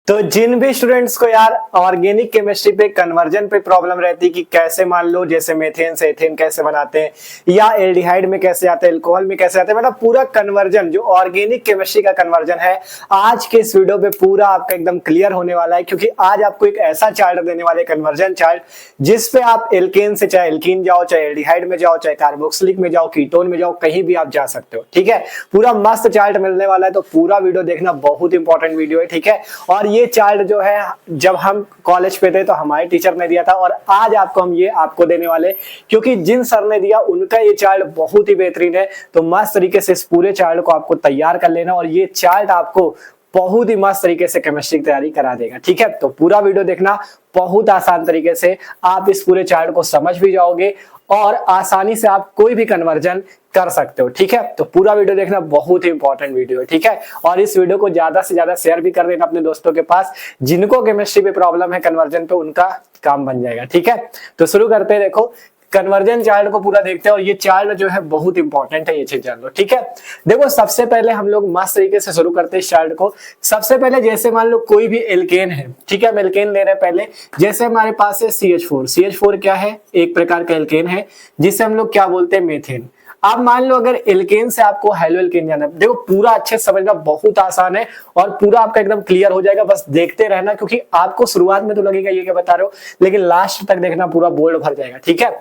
तो जिन भी स्टूडेंट्स को यार ऑर्गेनिक केमिस्ट्री पे कन्वर्जन पे प्रॉब्लम रहती कि कैसे मान लो जैसे मेथेन से एथेन कैसे बनाते हैं या एल्डिहाइड में कैसे आते हैं अल्कोहल में कैसे आते हैं, मतलब पूरा कन्वर्जन जो ऑर्गेनिक केमिस्ट्री का कन्वर्जन है आज के इस वीडियो पे पूरा आपका एकदम क्लियर होने वाला है। क्योंकि आज आपको एक ऐसा चार्ट देने वाले कन्वर्जन चार्ट जिसपे आप एल्केन से चाहे एल्कीन जाओ, चाहे एल्डिहाइड में जाओ, चाहे कार्बोक्सिलिक में जाओ, कीटोन में जाओ, कहीं भी आप जा सकते हो। ठीक है, पूरा मस्त चार्ट मिलने वाला है, तो पूरा वीडियो देखना, बहुत इंपॉर्टेंट वीडियो है। ठीक है, और ये चार्ट जो है जब हम कॉलेज पे थे तो हमारे टीचर ने दिया था और आज आपको देने वाले, क्योंकि जिन सर ने दिया उनका ये चार्ट बहुत ही बेहतरीन है। तो मस्त तरीके से इस पूरे चार्ट को आपको तैयार कर लेना और ये चार्ट आपको बहुत ही मस्त तरीके से केमिस्ट्री की तैयारी करा देगा। ठीक है, तो पूरा वीडियो देखना, बहुत आसान तरीके से आप इस पूरे चार्ट को समझ भी जाओगे और आसानी से आप कोई भी कन्वर्जन कर सकते हो। ठीक है, तो पूरा वीडियो देखना, बहुत ही इंपॉर्टेंट वीडियो है। ठीक है, और इस वीडियो को ज्यादा से ज्यादा शेयर भी कर देना अपने दोस्तों के पास जिनको केमिस्ट्री पे प्रॉब्लम है, कन्वर्जन पे उनका काम बन जाएगा। ठीक है, तो शुरू करते हैं। देखो कन्वर्जन चार्ट को पूरा देखते हैं और ये चार्ट जो है बहुत इंपॉर्टेंट है, ये चीज जान लो। ठीक है, देखो सबसे पहले हम लोग मस्त तरीके से शुरू करते हैं इस चार्ट को। सबसे पहले जैसे मान लो कोई भी एल्केन है, ठीक है, हम एल्केन ले रहे हैं पहले। जैसे हमारे पास है CH4, CH4 क्या है, एक प्रकार का एल्केन है जिसे हम लोग क्या बोलते हैं, मेथेन। अब मान लो अगर एल्केन से आपको हेलो एल्केन जाना है, देखो पूरा अच्छे से समझना, बहुत आसान है और पूरा आपका एकदम क्लियर हो जाएगा, बस देखते रहना। क्योंकि आपको शुरुआत में तो लगेगा ये क्या बता रहे हो, लेकिन लास्ट तक देखना, पूरा बोल्ड भर जाएगा। ठीक है,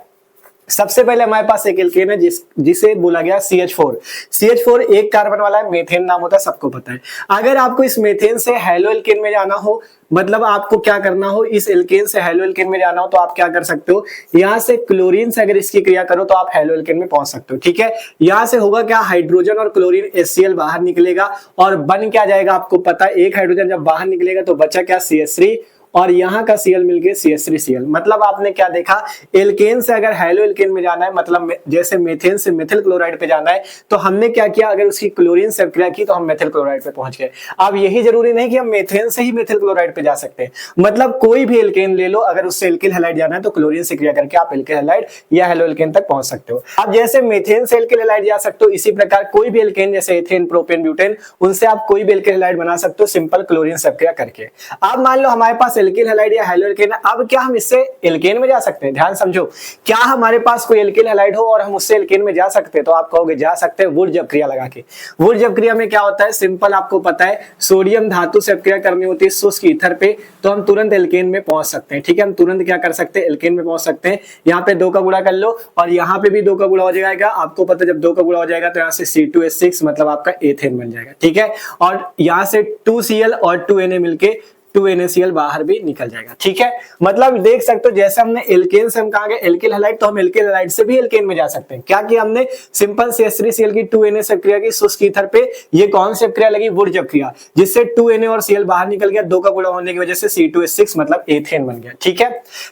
सबसे पहले हमारे पास एक एल्केन है जिसे बोला गया CH4। CH4 एक कार्बन वाला है, मेथेन नाम होता है, सबको पता है। अगर आपको इस मेथेन से हेलो एल्केन में जाना हो, मतलब आपको क्या करना हो, इस एल्केन से हेलो एल्केन में जाना हो, तो आप क्या कर सकते हो, यहाँ से क्लोरीन से अगर इसकी क्रिया करो तो आप हेलो एल्केन में पहुंच सकते हो। ठीक है, यहाँ से होगा क्या, हाइड्रोजन और क्लोरीन HCl बाहर निकलेगा और बन क्या जाएगा, आपको पता है, एक हाइड्रोजन जब बाहर निकलेगा तो बचा क्या, CH3 और यहाँ का Cl मिलके CH3Cl। मतलब आपने क्या देखा, एल्केन से अगर हेलो एल्केन में जाना है, मतलब जैसे मेथेन से मेथिल क्लोराइड पे जाना है, तो हमने क्या किया, अगर उसकी क्लोरीन से क्रिया की तो हम मेथिल क्लोराइड पे पहुंच गए। अब यही जरूरी नहीं कि हम मेथेन से ही मेथिल क्लोराइड पे जा सकते हैं, मतलब कोई भी एल्केन ले लो, अगर उससे एल्किल हैलाइड जाना है तो क्लोरीन से क्रिया करके आप एल्किल हैलाइड या हेलो एल्केन तक पहुंच सकते हो। अब जैसे मेथेन से एल्किल हैलाइड जा सकते हो, इसी प्रकार कोई भी एल्केन जैसे एथेन, प्रोपेन, ब्यूटेन, उनसे आप कोई भी एल्किल हैलाइड बना सकते हो सिंपल क्लोरीन से क्रिया करके। अब मान लो हमारे पास एल्किल हैलाइड या हेलो एल्केन, अब क्या हम इससे एल्केन में जा सकते हैं, ध्यान समझो, क्या हमारे पास कोई एल्किल हैलाइड हो और हम उससे एल्केन में जा सकते हैं, तो आप कहोगे जा सकते हैं, वुड जब क्रिया लगा के। वुड जब क्रिया में क्या होता है, सिंपल आपको पता है, सोडियम धातु से क्रिया करनी होती है शुष्क ईथर पे, तो हम तुरंत एल्केन में पहुंच सकते हैं। ठीक है, हम तुरंत क्या कर सकते हैं, एल्केन में पहुंच सकते हैं। यहाँ पे 2 का गुणा कर लो और यहाँ पे भी 2 का गुणा हो जाएगा, आपको पता है जब 2 का गुणा हो जाएगा तो यहाँ से C2H6 मतलब आपका एथेन बन जाएगा। ठीक है, और यहाँ से 2Cl और 2Na मिलके 2NaCl बाहर भी निकल जाएगा। ठीक है, मतलब देख सकते हो जैसे हमने एल्केन से हम कहा गया एल्किल हैलाइड, तो हम एल्किल हैलाइड से भी एल्केन में जा सकते हैं। क्या किया हमने, सिंपल CH3Cl की 2Na से क्रिया की शुष्क ईथर पे, ये कौन सी क्रिया लगी, वुड जब क्रिया, जिससे 2Na और Cl बाहर निकल गया, 2 का गुणा होने की वजह से C2H6 मतलब एथेन बन गया। ठीक है,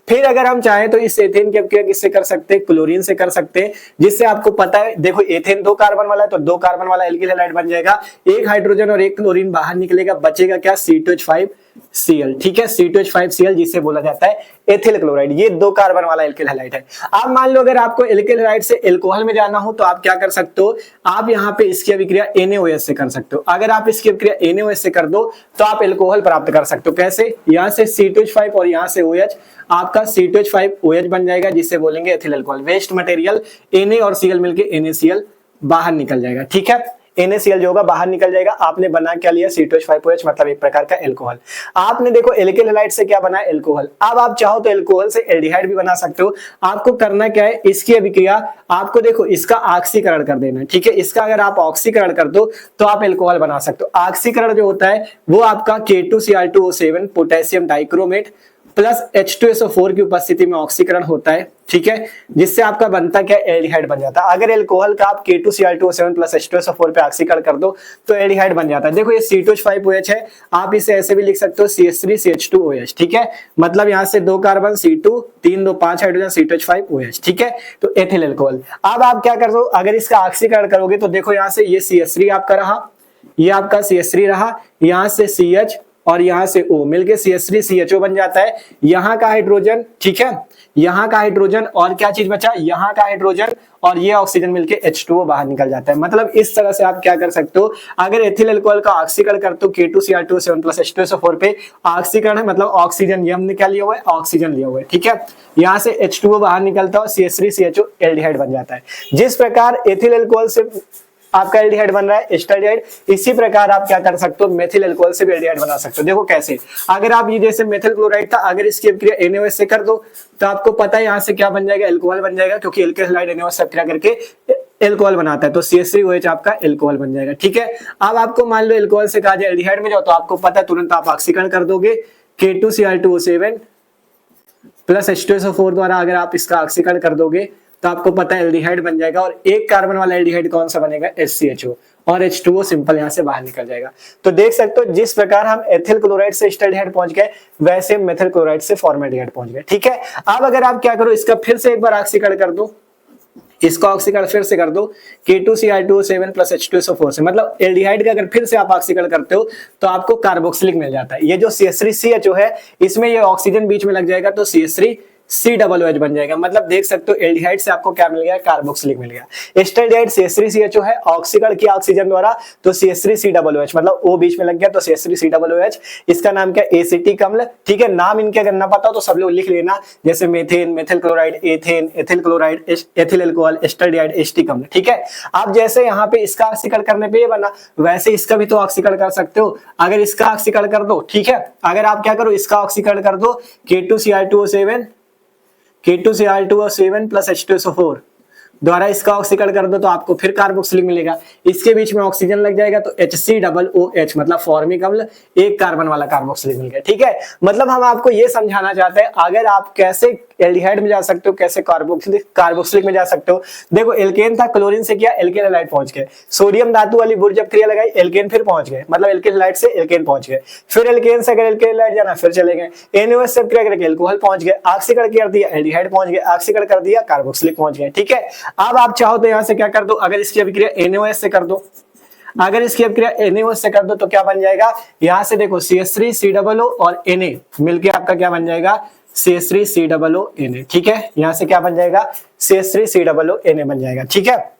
फिर अगर हम चाहें तो इस एथेन की क्रिया किससे कर सकते हैं, क्लोरीन से कर सकते हैं, जिससे आपको पता है, देखो एथेन 2 कार्बन वाला है तो 2 कार्बन वाला एल्किल हैलाइड बन जाएगा, एक हाइड्रोजन और एक क्लोरीन बाहर निकलेगा, बचेगा क्या, C2H5Cl। ठीक है, C2H5Cl जिसे बोला जाता है एथिल क्लोराइड, ये 2 कार्बन वाला एल्किल हैलाइड है। अब मान लो अगर आपको एल्किल हैलाइड से एल्कोहल में जाना हो तो आप क्या कर सकते हो, आप यहाँ पे इसकी अभिक्रिया NaOH से कर सकते हो। अगर आप इसकी अभिक्रिया NaOH से कर दो तो आप एल्कोहल प्राप्त कर सकते हो। कैसे, यहाँ से C2H5 और यहाँ से OH, आपका C2H5OH बन जाएगा, जिससे बोलेंगे ethyl alcohol. Waste material Na और Cl मिलके NaCl बाहर निकल जाएगा। ठीक है, NaCl जो होगा बाहर निकल जाएगा। आपने बना क्या लिया, C2H5OH मतलब एक प्रकार का एल्कोहल। आपने देखो एल्किल हैलाइड से क्या बना, एल्कोहल। अब आप चाहो तो एल्कोहल से एल्डिहाइड भी बना सकते हो। आपको करना क्या है, इसकी अभिक्रिया आपको देखो इसका ऑक्सीकरण कर देना है। ठीक है, इसका अगर आप ऑक्सीकरण कर दो तो आप एल्कोहल बना सकते हो। ऑक्सीकरण जो होता है वो आपका K2Cr2O7 potassium dichromate plus H2SO4 की उपस्थिति में ऑक्सीकरण होता है। ठीक है, जिससे आपका बनता क्या, एल्डिहाइड बन जाता है। अगर एल्कोहल का आप K2Cr2O7 प्लस H2SO4 पे ऑक्सीकरण कर दो तो एल्डिहाइड बन जाता है। देखो ये C2H5OH है, आप इसे ऐसे भी लिख सकते हो CH3CH2OH। ठीक है, मतलब यहाँ से 2 कार्बन C2, 3 2 5 हाइड्रोजन C2H5OH। ठीक है, तो एथिल एल्कोहल। अब आप क्या कर दो, अगर इसका ऑक्सीकरण करोगे तो देखो यहाँ से ये CH3 आपका रहा, ये आपका CH3 रहा, यहाँ से CH और यहाँ से O मिलके CH3CHO बन जाता है। यहाँ का हाइड्रोजन, ठीक है, यहाँ का हाइड्रोजन और क्या चीज बचा, यहाँ का हाइड्रोजन और ये ऑक्सीजन मिलके H2O बाहर निकल जाता है। मतलब इस तरह से आप क्या कर सकते हो, अगर एथिल अल्कोहल का ऑक्सीकरण करते हो K2Cr2 7 + H2SO4 पे ऑक्सीकरण है, मतलब ऑक्सीजन, ये हमने क्या लिया हुआ है, ऑक्सीजन लिया हुआ है, ठीक है। यहाँ से H2O बाहर निकलता है और CH3CHO एल्डिहाइड बन जाता है। जिस प्रकार एथिल अल्कोहल से आपका एल्डिहाइड बन रहा है एस्टल्डिहाइड, इसी प्रकार आप क्या कर सकते हो, मेथिल अल्कोहल से भी एल्डिहाइड बना सकते हो। देखो कैसे, अगर आप ये जैसे मेथिल क्लोराइड था, अगर इसकी अभिक्रिया NaOH से कर दो तो आपको पता है यहाँ से क्या बन जाएगा, अल्कोहल बन जाएगा, क्योंकि एल्किल हैलाइड NaOH से अभिक्रिया करके अल्कोहल बनाता है, तो CH3OH आपका अल्कोहल बन जाएगा, ठीक है। अब आपको मान लो अल्कोहल से कहा जाए एल्डिहाइड में जाओ, तो आपको पता है तुरंत आप ऑक्सीकरण कर दोगे K2Cr2O7 + H2SO4 द्वारा। अगर आप इसका ऑक्सीकरण कर दोगे तो आपको पता है एल्डिहाइड बन जाएगा, और एक कार्बन वाला एल्डिहाइड कौन सा बनेगा, HCHO, और H2O सिंपल यहाँ से बाहर निकल जाएगा। तो देख सकते हो जिस प्रकार हम एथिल क्लोराइड से एस्टल्डिहाइड पहुंच गए, वैसे मेथिल क्लोराइड से फॉर्मेल्डिहाइड पहुंच गए, ठीक है। अब अगर आप क्या करो, इसका फिर से एक बार ऑक्सीकरण कर दो, इसका ऑक्सीकरण फिर से कर दो K2Cr2O7 + H2SO4 से, मतलब एल्डिहाइड का अगर फिर से आप ऑक्सीकरण करते हो तो आपको कार्बोक्सिलिक मिल जाता है। ये जो CH3CHO है, इसमें ये ऑक्सीजन बीच में लग जाएगा तो CH3COOH बन जाएगा। मतलब देख सकते हो एल्डिहाइड से आपको क्या मिल गया, कार्बोक्सिलिक मिल गया। एस्टल्डिहाइड CH3CHO है, ऑक्सीकरण किया ऑक्सीजन द्वारा तो CH3COOH, मतलब O बीच में लग गया तो CH3COOH। इसका नाम क्या, एसिटिक अम्ल, ठीक है। नाम इनके अगर ना पता हो तो सब लोग लिख लेना, जैसे methane, methyl chloride, ethane, ethyl chloride, ethyl alcohol, acetaldehyde, acetic अम्ल, ठीक है। आप जैसे यहाँ पे इसका ऑक्सीकरण करने पे ये बना, वैसे इसका भी तो ऑक्सीकरण कर सकते हो। अगर इसका ऑक्सीकरण कर दो, ठीक है, अगर आप क्या करो, इसका ऑक्सीकरण कर दो K2Cr2O7 + H2SO4 द्वारा इसका ऑक्सीकरण कर दो तो आपको फिर कार्बोक्सिलिक मिलेगा। इसके बीच में ऑक्सीजन लग जाएगा तो HCOOH, मतलब फॉर्मिक अम्ल, एक कार्बन वाला कार्बोक्सिलिक मिल गया, ठीक है। मतलब हम आपको ये समझाना चाहते हैं, अगर आप कैसे एल्डिहाइड में जा सकते हो, कैसे कार्बोक्सिलिक में जा सकते हो। देखो एल्केन था, क्लोरीन से किया, एल्केन हैलाइड पहुंच गए। सोडियम धातु वाली बुर जब क्रिया लगाई, एल्केन फिर पहुंच गए, मतलब एल्केन हैलाइड से एल्केन पहुंच गए। फिर एल्केन से अगर एल्केन हैलाइड जाना, फिर चले गए NaOH से क्रिया करके अल्कोहल पहुंच गए, ऑक्सीकरण कर दिया एल्डिहाइड पहुंच गए, ऑक्सीकरण कर दिया कार्बोक्सिलिक पहुंच गए, ठीक है। अब आप चाहो तो यहां से क्या कर दो, अगर इसकी अभिक्रिया NaOH से कर दो, अगर इसकी अभिक्रिया NaOH से कर दो तो क्या बन जाएगा, यहां से देखो CH3COO और Na मिलके आपका क्या बन जाएगा, CH3COO Na, ठीक है। यहां से क्या बन जाएगा, CH3COO Na बन जाएगा, ठीक है,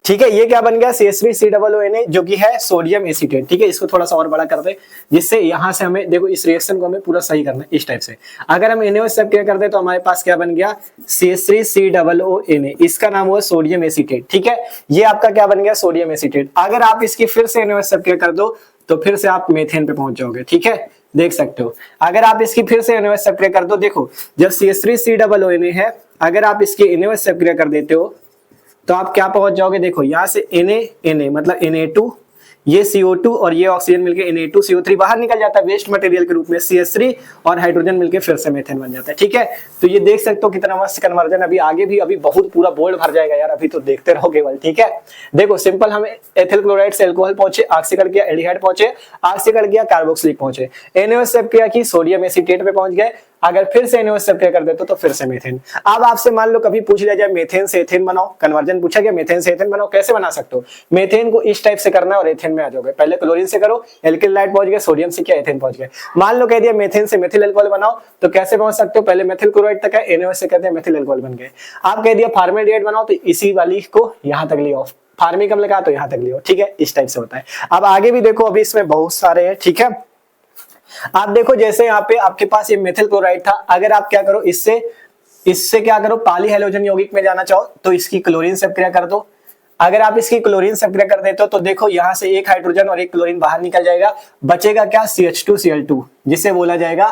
ठीक है। ये क्या बन गया, CH3COO Na, जो कि है सोडियम एसीटेट, ठीक है। इसको थोड़ा सा और बड़ा कर दे, जिससे यहां से हमें देखो इस रिएक्शन को हमें पूरा सही करना है इस टाइप से। अगर हम NaOH से क्या कर दे तो हमारे पास क्या बन गया, CH3COO Na, इसका नाम हुआ सोडियम एसीटेट, ठीक है। ये आपका क्या बन गया, सोडियम एसीटेट। अगर आप इसकी फिर से NaOH से क्या कर दो तो फिर से आप मेथेन पे पहुंच जाओगे, ठीक है। देख सकते हो अगर आप इसकी फिर से NaOH से क्रिया कर दो, देखो जब CH3COO Na है, अगर आप इसकी NaOH से क्रिया कर देते हो तो आप क्या पहुंच जाओगे, देखो यहाँ से Na मतलब Na2, ये CO2 और ये ऑक्सीजन मिलके Na2CO3 बाहर निकल जाता है वेस्ट मटेरियल के रूप में, CH3 और हाइड्रोजन मिलके फिर से मेथेन बन जाता है, ठीक है। तो ये देख सकते हो कितना मस्त कन्वर्जन। अभी आगे भी अभी बहुत पूरा बोर्ड भर जाएगा यार, अभी तो देखते रहो केवल, ठीक है। देखो सिंपल, हम एथिल क्लोराइड से अल्कोहल पहुंचे, ऑक्सीकरण किया एल्डिहाइड पहुंचे, ऑक्सीकरण किया कार्बोक्सिलिक पहुंचे, NaOH से क्रिया की सोडियम एसीटेट पे पहुंच गए, अगर फिर से NaOH से क्रिया कर देते तो फिर से मेथेन। अब आपसे मान लो कभी पूछ लिया जाए मेथेन से एथेन बनाओ, कन्वर्जन पूछा गया मेथेन से एथेन बनाओ, कैसे बना सकते हो। मेथेन को इस टाइप से करना है और एथेन में आ जाओगे। पहले क्लोरीन से करो, एल्किल हैलाइड पहुंच गए, सोडियम से किया एथेन पहुंच गए। मान लो कह दिया मेथेन से मेथिल अल्कोहल बनाओ, तो कैसे पहुंच सकते हो, पहले मेथिल क्लोराइड तक है, NaOH से कहते हैं मेथिल अल्कोहल बन गए। आप कह दिया फॉर्मेल्डिहाइड बनाओ, तो इसी वाली को यहां तक लियो, फार्मिक अम्ल का तो यहां तक लियो, ठीक है। इस टाइप से होता है। अब आगे भी देखो, अभी इसमें बहुत सारे हैं, ठीक है। आप देखो जैसे यहाँ पे आपके पास ये मेथिल क्लोराइड था, अगर आप क्या करो, इससे क्या करो, पॉली हैलोजन यौगिक में जाना चाहो तो इसकी क्लोरीन से क्रिया कर दो। अगर आप इसकी क्लोरीन से क्रिया कर देते हो तो देखो यहाँ से एक हाइड्रोजन और एक क्लोरीन बाहर निकल जाएगा, बचेगा क्या, CH2Cl2, जिसे बोला जाएगा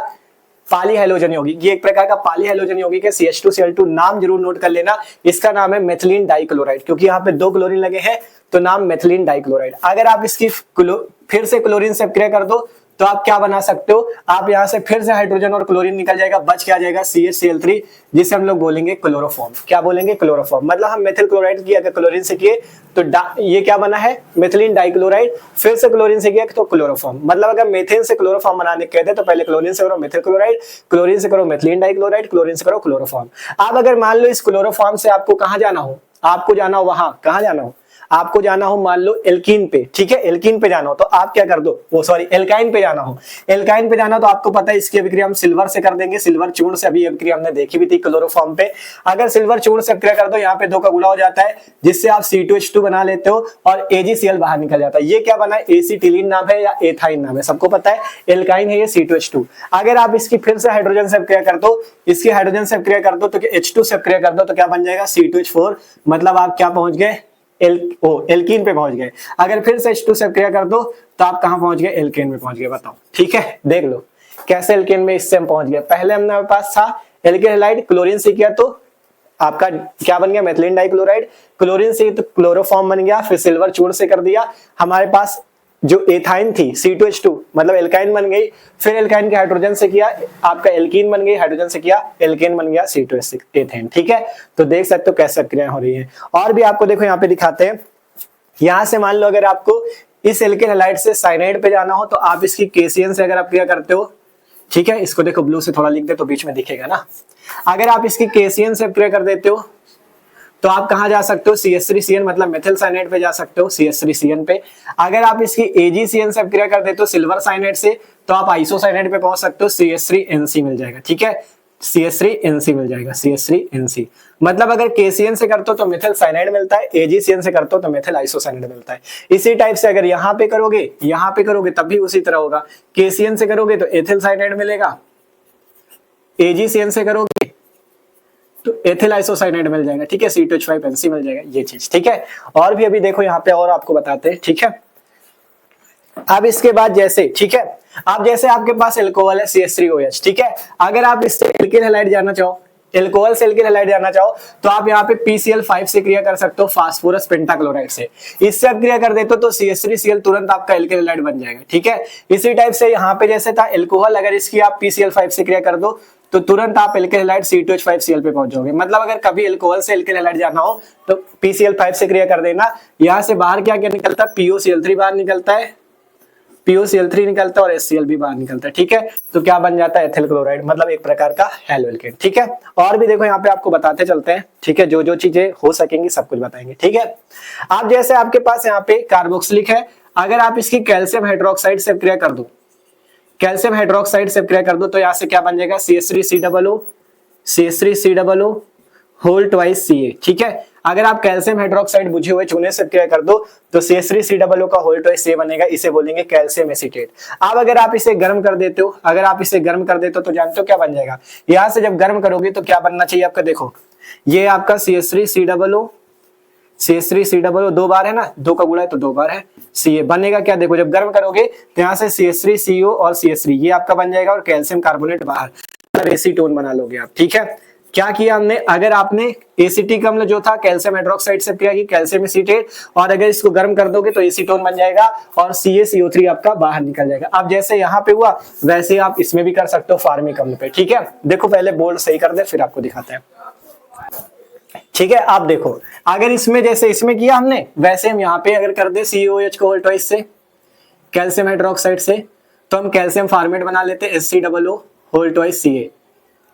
पॉली हैलोजन यौगिक। ये एक प्रकार का पॉली हैलोजन यौगिक है, CH2Cl2। नाम जरूर नोट कर लेना, इसका नाम है मेथिलीन डाइक्लोराइड, क्योंकि यहाँ पे 2 क्लोरीन लगे हैं तो नाम मेथिलीन डाइक्लोराइड। अगर आप इसकी फिर से क्लोरीन से क्रिया कर दो तो आप क्या बना सकते हो, आप यहाँ से फिर से हाइड्रोजन और क्लोरीन निकल जाएगा, बच क्या जाएगा, CHCl3, जिसे हम लोग बोलेंगे क्लोरोफॉर्म। क्या बोलेंगे, क्लोरोफॉर्म। मतलब हम मेथिल क्लोराइड की अगर क्लोरीन से किए तो ये क्या बना है, मेथिलीन डाइक्लोराइड, फिर से क्लोरीन से किया तो क्लोरोफॉर्म। मतलब अगर मेथेन से क्लोरोफॉर्म बनाने कहते हैं तो पहले क्लोरीन से करो मेथिल क्लोराइड, क्लोरीन से करो मेथिलीन डाइक्लोराइड, क्लोरीन से करो क्लोरोफॉर्म। अब अगर मान लो इस क्लोरोफॉर्म से आपको कहाँ जाना हो, आपको जाना हो वहां, कहाँ जाना हो, आपको जाना हो मान लो एल्कीन पे, ठीक है, एल्कीन पे जाना हो तो आप क्या कर दो, वो सॉरी एल्काइन पे जाना हो, एल्काइन पे जाना तो आपको पता है इसकी अभिक्रिया हम सिल्वर से कर देंगे, सिल्वर चूर्ण से अभी अभिक्रिया हमने देखी भी थी क्लोरोफॉर्म पे। अगर सिल्वर चूर्ण से अभिक्रिया कर दो, यहाँ पे 2 का गुणा हो जाता है जिससे आप C2H2 बना लेते हो और AgCl बाहर निकल जाता है। ये क्या बना है, एसिटिलीन नाम है या एथाइन नाम है, सबको पता है, एल्काइन है ये C2H2। अगर आप इसकी फिर से हाइड्रोजन से अभिक्रिया कर दो, इसकी हाइड्रोजन से अभिक्रिया कर दो तो H2 से अभिक्रिया कर दो तो क्या बन जाएगा C2H4, मतलब आप क्या पहुंच गए एल्कीन पे पहुंच गए। अगर फिर से H2 से अभिक्रिया कर दो तो आप कहां पहुंच गए, एल्केन में पहुंच गए। बताओ, ठीक है, देख लो कैसे एल्केन में इससे हम पहुंच गए। पहले हमारे पास था एल्केन हैलाइड, क्लोरीन से किया तो आपका क्या बन गया, मेथिलीन डाइक्लोराइड, क्लोरीन से तो क्लोरोफॉर्म बन गया, फिर सिल्वर चूर्ण से कर दिया, हमारे पास जो एथाइन थी C2H2 मतलब एल्काइन बन गई, फिर एल्काइन के हाइड्रोजन से किया आपका एल्कीन बन गई, हाइड्रोजन से किया एल्केन बन गया C2H6 एथेन, ठीक है। तो देख सकते हो कैसे क्रियाएं हो रही है। और भी आपको देखो यहाँ पे दिखाते हैं, यहां से मान लो अगर आपको इस एल्केन हैलाइड से साइनाइड पे जाना हो तो आप इसकी KCN से अगर आप क्रिया करते हो, ठीक है, इसको देखो ब्लू से थोड़ा लिख दे तो बीच में दिखेगा ना। अगर आप इसकी KCN से क्रिया कर देते हो तो आप कहां जा सकते हो, CH3CN मतलब मेथिल साइनाइड पे जा सकते हो, CH3CN पे। अगर आप इसकी AgCN से क्रिया कर देते हो सिल्वर साइनाइड से तो आप आइसोसाइनाइड पे पहुंच सकते हो, CH3NC मिल जाएगा, ठीक है, CH3NC मिल जाएगा, CH3NC। मतलब अगर KCN से करते हो तो मेथिल साइनाइड मिलता है, AgCN से करते हो तो मेथिल आइसोसाइनाइड मिलता है। इसी टाइप से अगर यहाँ पे करोगे तब भी उसी तरह होगा, KCN से करोगे तो एथिल साइनाइड मिलेगा, AgCN से करोगे तो एथिल आइसोसाइनाइड मिल जाएगा, ठीक है, C2H5NC मिल जाएगा, ये चीज, ठीक है। और भी अभी देखो यहाँ पे और आपको बताते हैं, ठीक है। अब इसके बाद जैसे, ठीक है, अब जैसे आपके पास एल्कोहल है CH3OH, ठीक है, अगर आप इससे एल्किल हैलाइड जाना चाहो, एल्कोहल से एल्किल हैलाइड जाना चाहो तो आप यहाँ पे PCl5 से क्रिया कर सकते हो, फास्फोरस पेंटाक्लोराइड से। इससे आप क्रिया कर देते हो तो CH3Cl तुरंत आपका एल्किल हैलाइड बन जाएगा, ठीक है। इसी टाइप से यहाँ पे जैसे था एल्कोहल, अगर इसकी आप PCl5 से क्रिया कर दो तो तुरंत आप एल्किल हैलाइड C2H5Cl पे पहुंच जाओगे। मतलब अगर कभी एल्कोहल से एल्किल हैलाइड जाना हो तो PCl5 से क्रिया कर देना, यहाँ से बाहर क्या क्या निकलता है, POCl3 बाहर निकलता है, POCl3 निकलता है और HCl भी बाहर निकलता है, ठीक है। तो क्या बन जाता है, एथिल क्लोराइड, मतलब एक प्रकार का हैलो एल्केन, ठीक है। और भी देखो यहाँ पे आपको बताते चलते हैं, ठीक है, जो जो चीजें हो सकेंगी सब कुछ बताएंगे, ठीक है। आप जैसे आपके पास यहाँ पे कार्बोक्सिलिक है, अगर आप इसकी कैल्शियम हाइड्रोक्साइड से क्रिया कर दो, कैल्शियम हाइड्रोक्साइड से क्रिया कर दो तो यहाँ से क्या बन जाएगा, CH3COO होल ट्वाइस Ca, ठीक है। अगर आप कैल्शियम हाइड्रोक्साइड बुझे हुए चूने से क्रिया कर दो तो CH3COO का होल ट्वाइस Ca बनेगा, इसे बोलेंगे कैल्शियम एसीटेट। अब अगर आप इसे गर्म कर देते हो, तो जानते हो क्या बन जाएगा, यहाँ से जब गर्म करोगे तो क्या बनना चाहिए आपका, देखो ये आपका CH3COO 2 बार है ना, 2 का गुणा है तो 2 बार है, Ca बनेगा क्या, देखो जब गर्म करोगे तो यहाँ से CH3CO और CH3 ये आपका बन जाएगा और कैल्शियम कार्बोनेट बाहर, मतलब एसीटोन बना लोगे आप, ठीक है। क्या किया हमने, अगर आपने एसिटिक अम्ल जो था कैल्शियम हाइड्रोक्साइड से क्रिया की, कैल्शियम एसीटेट, और अगर इसको गर्म कर दोगे तो एसीटोन बन जाएगा और CaCO3 आपका बाहर निकल जाएगा। अब जैसे यहाँ पे हुआ वैसे आप इसमें भी कर सकते हो फॉर्मिक अम्ल पे, ठीक है। देखो पहले बोल्ड सही कर दे फिर आपको दिखाते हैं, ठीक है। आप देखो अगर इसमें जैसे इसमें किया हमने वैसे हम यहाँ पे अगर कर दे COOH को होल ट्वाइस से कैल्शियम हाइड्रोक्साइड से तो हम कैल्शियम फॉर्मेट बना लेते HCOO होल ट्वाइस Ca।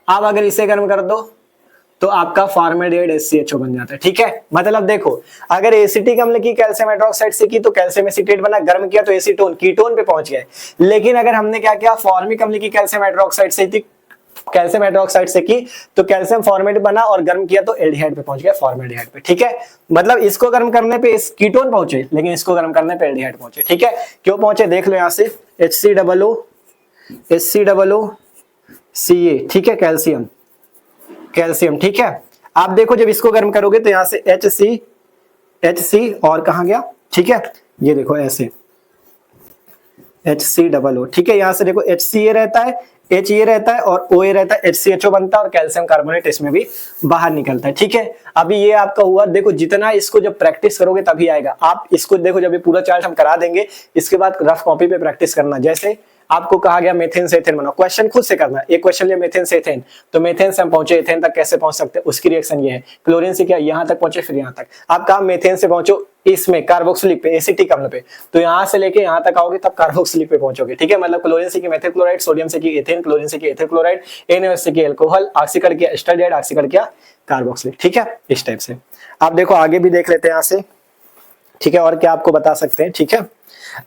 अब अगर इसे गर्म कर दो तो आपका फॉर्मेडेड HCHO बन जाता है, ठीक है। मतलब देखो अगर एसिटिक अम्ल की कैल्शियम हाइड्रोक्साइड से की तो कैल्शियम एसीटेट बना, गर्म किया तो एसीटोन कीटोन पे पहुंच गए। लेकिन अगर हमने क्या किया, फॉर्मिक अम्ल की कैल्शियम हाइड्रोक्साइड से थी, कैल्शियम हाइड्रोक्साइड से की तो कैल्शियम फॉर्मेट बना और गर्म किया तो एल्डिहाइड पे पहुंच गया, फॉर्मेल्डिहाइड पे, ठीक है। मतलब इसको गर्म करने पे इस कीटोन पहुंचे लेकिन इसको गर्म करने पे एल्डिहाइड पहुंचे, ठीक है। क्यों पहुंचे देख लो, यहाँ से HCOO Ca, ठीक है, कैल्शियम, ठीक है। आप देखो जब इसको गर्म करोगे तो यहाँ से HC और कहाँ गया, ठीक है, ये देखो ऐसे HCOO, ठीक है। यहाँ से देखो HCA रहता है, H ये रहता है और OA रहता है, HCHO बनता है और कैल्शियम कार्बोनेट इसमें भी बाहर निकलता है, ठीक है। अभी ये आपका हुआ, देखो जितना इसको जब प्रैक्टिस करोगे तभी आएगा। आप इसको देखो जब ये पूरा चार्ट हम करा देंगे इसके बाद रफ कॉपी पे प्रैक्टिस करना। जैसे आपको कहा गया मेथेन से एथेन बनाओ, क्वेश्चन खुद से करना। एक क्वेश्चन लिया मेथेन से एथेन, तो मेथेन से हम पहुंचे एथेन तक कैसे पहुंच सकते हैं, उसकी रिएक्शन ये है। क्लोरीन से क्या यहाँ तक पहुंचे फिर यहाँ तक, आप कहा मेथेन से पहुंचो इसमें कार्बोक्सिलिक पे, एसिटिक अम्ल पे, तो यहाँ से लेके यहाँ तक आओगे तब कार्बोक्सिलिक पे पहुंचोगे, ठीक है। मतलब क्लोरीन से की मेथिल क्लोराइड, सोडियम से की एथेन, क्लोरीन से की एथिल क्लोराइड, NaOH से की अल्कोहल, ऑक्सीकरण किया एस्टरडाइड, ऑक्सीकरण किया कार्बोक्सिलिक, ठीक है। इस टाइप से आप देखो आगे भी देख लेते हैं। यहाँ से ठीक है, और क्या आपको बता सकते हैं, ठीक है।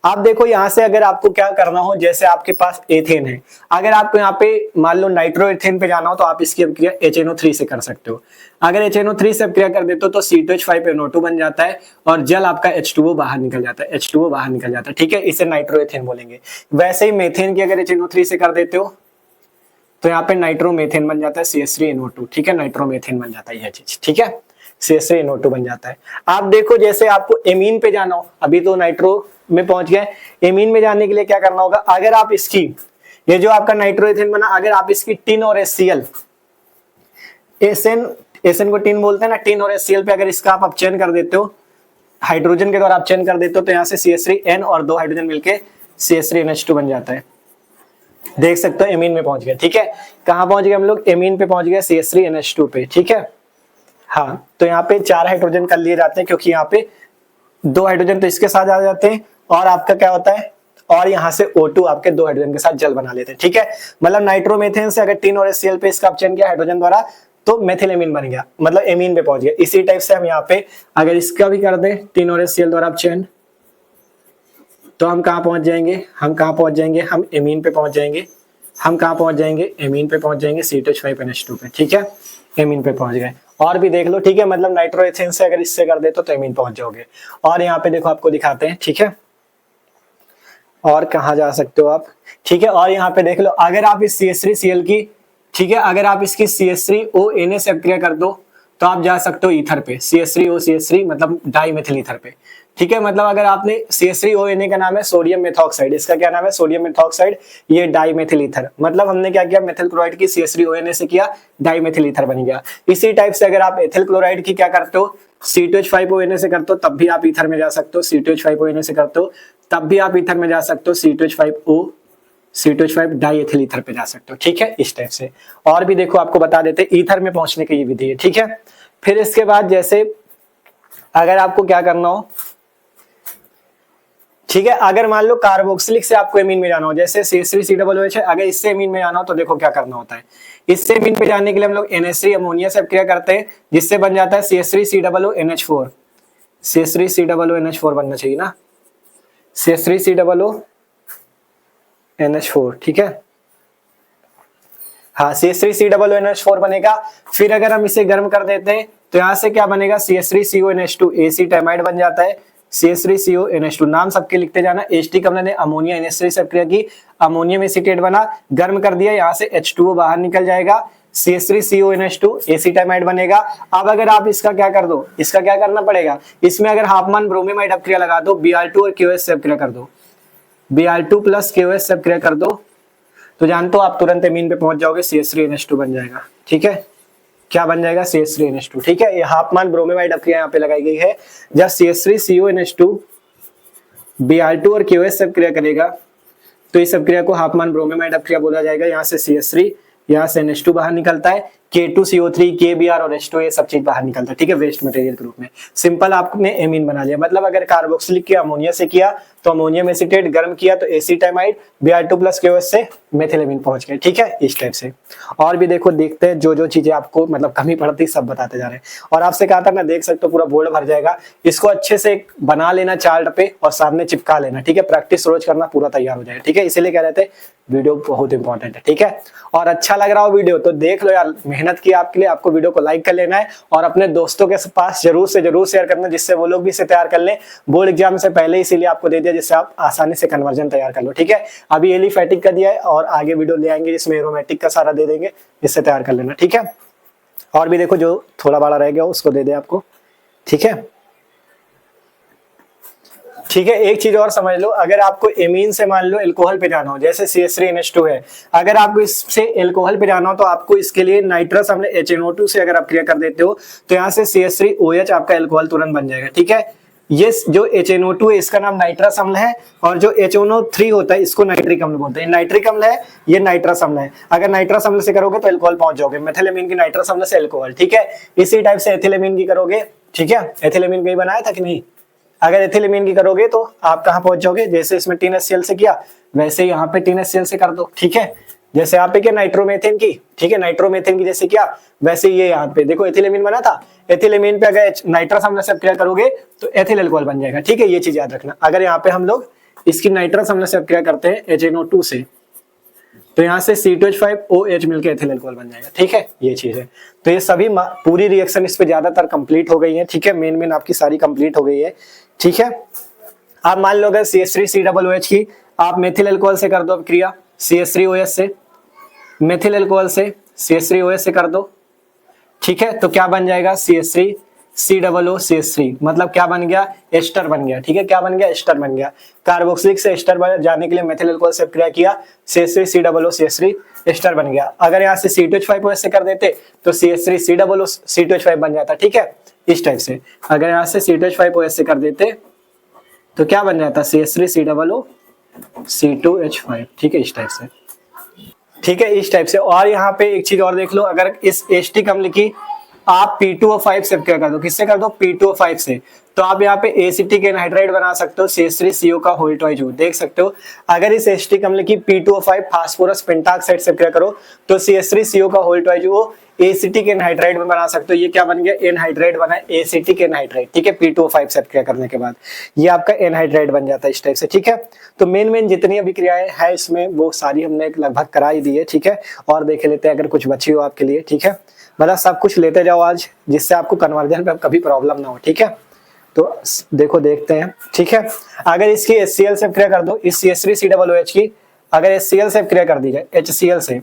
आप देखो यहाँ से अगर आपको क्या करना हो, जैसे आपके पास एथेन है, अगर आपको यहाँ पे मान लो नाइट्रोएथेन पे जाना हो तो आप इसकी अभिक्रिया HNO3 से कर सकते हो। अगर HNO3 से अभिक्रिया कर देते हो तो C2H5NO2 बन जाता है और जल आपका H2O बाहर निकल जाता है, H2O बाहर निकल जाता है, ठीक है, इसे नाइट्रोएथेन बोलेंगे। वैसे ही मेथेन की अगर HNO3 से कर देते हो तो यहाँ पे नाइट्रोमेथेन बन जाता है CH3NO2, ठीक है, नाइट्रोमेथेन बन जाता है यह चीज, ठीक है, CH3NO2 बन जाता है। आप देखो जैसे आपको एमीन पे जाना हो, अभी तो नाइट्रो में पहुंच गए, एमीन में जाने के लिए क्या करना होगा, अगर आप इसकी ये जो आपका नाइट्रोएथेन बना, अगर आप इसकी टिन और HCl, एसएन को टिन बोलते हैं ना, टिन और HCl पे अगर इसका आप अपचयन कर देते हो, हाइड्रोजन के द्वारा अपचयन कर देते हो, तो यहाँ से CH3N और 2 हाइड्रोजन मिलके CH3NH2 बन जाता है। देख सकते हो एमीन में पहुंच गए, ठीक है, कहां पहुंच गए हम लोग, एमीन पे पहुंच गए CH3NH2 पे, ठीक है। हाँ, तो यहाँ पे 4 हाइड्रोजन कर लिए जाते हैं क्योंकि यहाँ पे 2 हाइड्रोजन तो इसके साथ आ जाते हैं और आपका क्या होता है, और यहाँ से O2 आपके 2 हाइड्रोजन के साथ जल बना लेते हैं, ठीक है। मतलब नाइट्रोमेथेन से अगर टिन और HCl पे इसका अपचयन किया हाइड्रोजन द्वारा तो मेथिलेमीन बन गया, मतलब एमीन पे पहुंच गया। इसी टाइप से हम यहाँ पे अगर इसका भी कर दें टिन और HCl द्वारा अपचयन, तो हम कहाँ पहुंच जाएंगे, हम कहाँ पहुंच जाएंगे, हम एमीन पे पहुंच जाएंगे, हम कहाँ पहुंच जाएंगे, एमीन पे पहुंच जाएंगे, C2H5NH2 पे, ठीक है, एमीन पे पहुंच गए। और भी देख लो, ठीक है, मतलब नाइट्रोएथेन से अगर इससे कर दे तो एमीन पहुंच जाओगे। और यहाँ पे देखो आपको दिखाते हैं, ठीक है, और कहाँ जा सकते हो आप, ठीक है, और यहाँ पे देख लो अगर आप इस CH3Cl की, ठीक है, अगर आप इसकी CH3ONA से अभिक्रिया कर दो तो आप जा सकते हो ईथर पे, CH3O मतलब डाईमेथिल ईथर पे, ठीक है। मतलब अगर आपने CH3ONA का नाम है सोडियम मेथॉक्साइड, इसका क्या नाम है, सोडियम मेथॉक्साइड, ये डाईमेथिल ईथर, मतलब हमने क्या किया, मेथिल क्लोराइड की CH3ONA से किया, डाईमेथिल ईथर बन गया। इसी टाइप से अगर आप एथिल क्लोराइड की क्या करते हो, C2H5ONA से करते हो तब भी आप ईथर में जा सकते हो, C2H5ONA से करते हो तब भी आप ईथर में जा सकते हो, C2H5 डाईएथिल ईथर पे जा सकते हो, ठीक है, इस टाइप से। और भी देखो आपको बता देते ईथर में पहुंचने की ये विधि है, ठीक है। फिर इसके बाद जैसे अगर आपको क्या करना हो, ठीक है, अगर मान लो कार्बोक्सिलिक से आपको एमीन में जाना हो, जैसे CH3COOH है, अगर इससे एमीन में जाना हो तो देखो क्या करना होता है, इससे एमीन पे जाने के लिए हम लोग NH3 अमोनिया से अभिक्रिया करते हैं जिससे बन जाता है CH3COONH4, CH3COONH4 बनना चाहिए ना, CH3COONH4, ठीक है, हाँ, CH3COONH4 बनेगा। फिर अगर हम इसे गर्म कर देते हैं तो यहाँ से क्या बनेगा, CH3CONH2 एसीटामाइड बन जाता है, CH3CONH2 नाम सबके लिखते जाना। एचटी कमला ने अमोनिया NH3 से अभिक्रिया की, अमोनियम एसीटेट बना, गर्म कर दिया, यहाँ से H2O बाहर निकल जाएगा, CH3CONH2 एसीटामाइड बनेगा। अब अगर आप इसका क्या कर दो, इसका क्या करना पड़ेगा, इसमें अगर हाफमान ब्रोमीमाइड अभिक्रिया लगा दो, Br2 और KOH से अभिक्रिया कर दो, Br2 प्लस KOH से अभिक्रिया कर दो, तो जानते हो आप तुरंत एमीन पे पहुंच जाओगे, CH3NH2 बन जाएगा, ठीक है, क्या बन जाएगा, CH3NH2, ठीक है। ये हाफमान ब्रोमीमाइड अभिक्रिया यहाँ पे लगाई गई है। जब CH3CONH2 Br2 और KOH से अभिक्रिया करेगा तो इस अभिक्रिया को हाफमान ब्रोमीमाइड अभिक्रिया बोला जाएगा। यहाँ से CH3, यहाँ से NH2 बाहर निकलता है, K2CO3, KBr और H2 ये सब चीज बाहर निकलता है, ठीक है, वेस्ट मटेरियल के रूप में। सिंपल आपने एमीन बना लिया। मतलब अगर कार्बोक्सिलिक किया अमोनिया से किया तो अमोनियम एसीटेट, गर्म किया तो एसीटामाइड, Br2 प्लस KOH से मेथिलेमीन पहुंच गए, ठीक है, इस टाइप से। और भी देखो, देखते हैं जो जो चीजें आपको मतलब कमी पड़ती सब बताते जा रहे हैं। और आपसे कहा था मैं, देख सकते हो पूरा बोर्ड भर जाएगा, इसको अच्छे से बना लेना चार्ट पे और सामने चिपका लेना, ठीक है, प्रैक्टिस रोज करना, पूरा तैयार हो जाएगा, ठीक है। इसीलिए कह रहे थे वीडियो बहुत इंपॉर्टेंट है, ठीक है। और अच्छा लग रहा हो वीडियो तो देख लो यार, मेहनत की आपके लिए, आपको वीडियो को लाइक कर लेना है और अपने दोस्तों के पास जरूर से जरूर शेयर करना, जिससे वो लोग भी इसे तैयार कर लें। बोर्ड एग्जाम से पहले इसीलिए आपको दे दिया जिससे आप आसानी से कन्वर्जन तैयार कर लो, ठीक है। अभी एलिफैटिक का दिया है और आगे वीडियो ले आएंगे जिसमें एरोमेटिक का सारा दे देंगे, इससे तैयार कर लेना, ठीक है। और भी देखो, जो थोड़ा बड़ा रह गया उसको दे दे आपको, ठीक है, ठीक है। एक चीज और समझ लो, अगर आपको एमीन से मान लो एल्कोहल पे जाना हो, जैसे CH3NH2 है, अगर आपको इससे एल्कोहल पे जाना हो तो आपको इसके लिए नाइट्रस अम्ल HNO2 से अगर आप क्रिया कर देते हो तो यहाँ से CH3OH आपका एल्कोहल तुरंत बन जाएगा, ठीक है। ये जो HNO2 है इसका नाम नाइट्रस अम्ल है और जो HNO3 होता है इसको नाइट्रिक अम्ल बोलते हैं। नाइट्रिक अम्ल है, ये नाइट्रस अम्ल है। अगर नाइट्रस अम्ल से करोगे तो एल्कोहल पहुंच जाओगे, मेथिलेमीन की नाइट्रस अम्ल से एल्कोहल, ठीक है। इसी टाइप से एथिलेमीन की करोगे, ठीक है, एथिलेमीन कहीं बनाया था कि नहीं, अगर एथिलेमीन की करोगे तो आप कहां पहुंच जाओगे, जैसे इसमें 3HCl से किया वैसे यहाँ पे 3HCl से कर दो, ठीक है, जैसे यहाँ पे क्या नाइट्रोमेथेन की, ठीक है, नाइट्रोमेथेन की जैसे क्या, वैसे ये यहाँ पे देखो एथिलेमीन बना था, एथिलेमीन पे अगर नाइट्रस अम्ल से क्रिया करोगे तो एथिल अल्कोहल बन जाएगा, ठीक है, ये चीज याद रखना। अगर यहाँ पे हम लोग इसकी नाइट्रस अम्ल से क्रिया करते हैं HNO2 से, तो यहाँ से C2H5OH मिलकर एथिल अल्कोहल बन जाएगा, ठीक है, ये चीज है। तो ये सभी पूरी रिएक्शन इस पे ज्यादातर कंप्लीट हो गई है, ठीक है, मेन आपकी सारी कंप्लीट हो गई है, ठीक है। आप मान लो अगर CH3COOH की आप मेथिल अल्कोहल से कर दो अब क्रिया, CH3OH से मेथिल अल्कोहल से CH3OH से कर दो, ठीक है, तो क्या बन जाएगा CH3COOCH3, मतलब क्या बन गया, एस्टर बन गया, ठीक है, क्या बन गया, एस्टर बन गया। कार्बोक्सिलिक से एस्टर जाने के लिए मेथिल अल्कोहल से क्रिया किया, CH3COOCH3 एस्टर बन गया। अगर यहाँ से C2H5OH से कर देते तो CH3COOC2H5 बन जाता, ठीक है, इस टाइप से। अगर यहाँ से C2H5OH से कर देते तो क्या बन जाता, CH3COOC2H5, ठीक है, इस टाइप से, ठीक है, इस टाइप से। और यहाँ पे एक चीज और देख लो, अगर इस एस्टिक अम्ल की आप P2O5 से क्या कर दो, किससे कर दो, P2O5 से, तो आप यहाँ पे एसिटिक एनहाइड्राइड बना सकते हो CH3CO का होल ट्वाइस U, देख सकते हो। अगर इस एस्टिक अम्ल की P2O5 फास्फोरस पेंटाक्साइड से क्या करो तो CH3CO का whole twice U acetic anhydride में बना सकते हो। ये क्या बन गया, एनहाइड्राइड बना, एसिटिक एनहाइड्राइड, ठीक है, P2O5 से क्रिया करने के बाद ये आपका एनहाइड्राइड बन जाता है इस टाइप से, ठीक है। तो मेन जितनी अभी क्रियाएं हैं इसमें वो सारी हमने लगभग करा ही दी है, ठीक है। और देख लेते हैं अगर कुछ बची हो आपके लिए, ठीक है, मतलब सब कुछ लेते जाओ आज, जिससे आपको कन्वर्जन पे कभी प्रॉब्लम ना हो, ठीक है। तो देखो देखते हैं, ठीक है। अगर इसकी HCl से क्रिया कर दो, इस CH3COOH की अगर HCl से क्रिया कर दी जाए, HCl से,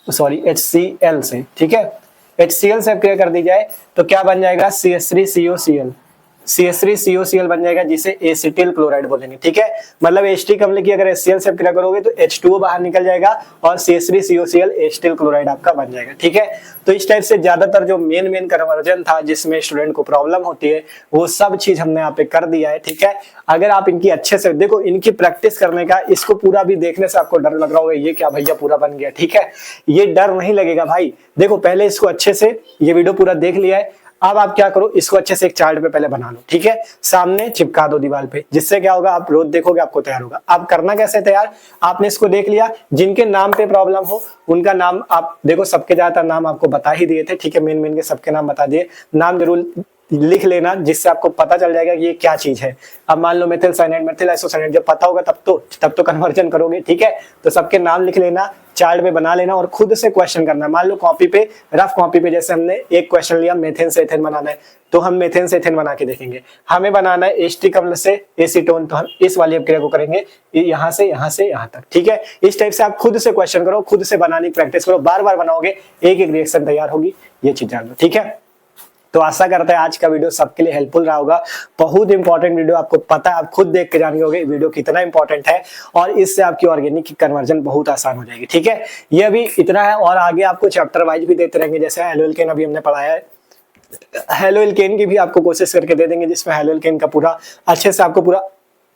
सॉरी HCl से, ठीक है, HCl से क्रिया कर दी जाए तो क्या बन जाएगा, CH3COCl, CH3COCl बन जाएगा, जिसे एसिटिल क्लोराइड बोलेंगे, ठीक है। मतलब एस्टिक अम्ल की अगर HCl से क्रिया करोगे तो H2O बाहर निकल जाएगा और CH3COCl एसिटिल क्लोराइड आपका बन जाएगा, ठीक है। तो इस टाइप से ज्यादातर जो मेन कन्वर्जन था जिसमें स्टूडेंट को प्रॉब्लम होती है वो सब चीज हमने यहाँ पे कर दिया है, ठीक है। अगर आप इनकी अच्छे से देखो, इनकी प्रैक्टिस करने का, इसको पूरा भी देखने से आपको डर लग रहा होगा ये क्या भैया पूरा बन गया, ठीक है, ये डर नहीं लगेगा भाई। देखो पहले इसको अच्छे से ये वीडियो पूरा देख लिया है, अब आप क्या करो, इसको अच्छे से एक चार्ट पे पहले बना लो, ठीक है, सामने चिपका दो दीवार पे, जिससे क्या होगा, आप रोज देखोगे आपको तैयार होगा। आप करना कैसे तैयार, आपने इसको देख लिया, जिनके नाम पे प्रॉब्लम हो उनका नाम आप देखो, सबके ज्यादातर नाम आपको बता ही दिए थे, ठीक है, मेन के सबके नाम बता दिए, नाम जरूर लिख लेना जिससे आपको पता चल जाएगा कि ये क्या चीज है। अब मान लो मेथिल साइनाइड, मेथिल आइसोसाइनाइड, जब पता होगा तब तो कन्वर्जन करोगे, ठीक है। तो सबके नाम लिख लेना, चार्ट में बना लेना और खुद से क्वेश्चन करना। मान लो कॉपी पे, रफ कॉपी पे जैसे हमने एक क्वेश्चन लिया, मेथेन से एथेन बनाना है तो हम मेथेन से एथेन बना के देखेंगे। हमें बनाना है एस्टिक अम्ल से एसीटोन, तो हम इस वाली क्रिया को करेंगे यहाँ से यहाँ तक, ठीक है। इस टाइप से आप खुद से क्वेश्चन करो, खुद से बनाने की प्रैक्टिस करो, बार बार बनाओगे एक रिएक्शन तैयार होगी, ये चीज जान लो, ठीक है। तो आशा करते हैं आज का वीडियो सबके लिए हेल्पफुल रहा होगा। बहुत इंपॉर्टेंट वीडियो, आपको पता है, आप खुद देख के जान होगे वीडियो कितना इंपॉर्टेंट है और इससे आपकी ऑर्गेनिक की कन्वर्जन बहुत आसान हो जाएगी, ठीक है। ये अभी इतना है और आगे आपको चैप्टर वाइज भी देते रहेंगे, जैसे हेलोएल्केन अभी हमने पढ़ाया है, हेलोएल्केन की भी आपको कोशिश करके दे देंगे, जिसमें हेलोएल्केन का पूरा अच्छे से आपको पूरा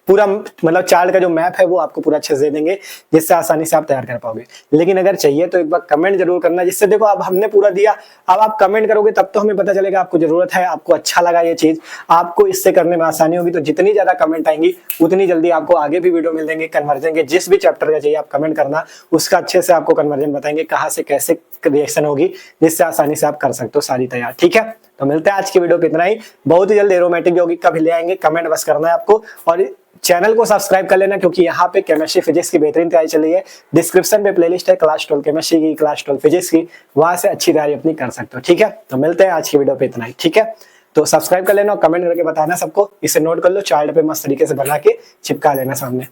मतलब चार्ट का जो मैप है वो आपको पूरा अच्छे से दे देंगे, जिससे आसानी से आप तैयार कर पाओगे। लेकिन अगर चाहिए तो एक बार कमेंट जरूर करना, जिससे देखो अब हमने पूरा दिया, अब आप कमेंट करोगे तब तो हमें पता चलेगा आपको जरूरत है, आपको अच्छा लगा ये चीज, आपको इससे करने में आसानी होगी। तो जितनी ज्यादा कमेंट आएंगी उतनी जल्दी आपको आगे भी वीडियो मिल देंगे कन्वर्जन के, जिस भी चैप्टर का चाहिए आप कमेंट करना, उसका अच्छे से आपको कन्वर्जन बताएंगे कहाँ से कैसे रिएक्शन होगी, जिससे आसानी से आप कर सकते हो सारी तैयार, ठीक है। तो मिलते हैं आज की वीडियो पे इतना ही, बहुत ही जल्द एरोमेटिक यौगिक का भी ले आएंगे, कमेंट बस करना है आपको और चैनल को सब्सक्राइब कर लेना, क्योंकि यहाँ पे केमिस्ट्री फिजिक्स की बेहतरीन तैयारी चल रही है। डिस्क्रिप्शन पे प्लेलिस्ट है क्लास 12 केमिस्ट्री की, क्लास 12 फिजिक्स की, वहां से अच्छी तैयारी अपनी कर सकते हो, ठीक है। तो मिलते हैं आज की वीडियो पे इतना ही, ठीक है। तो सब्सक्राइब कर लेना और कमेंट करके बताना सबको, इसे नोट कर लो, चार्ट पे मस्त तरीके से बना के चिपका लेना सामने।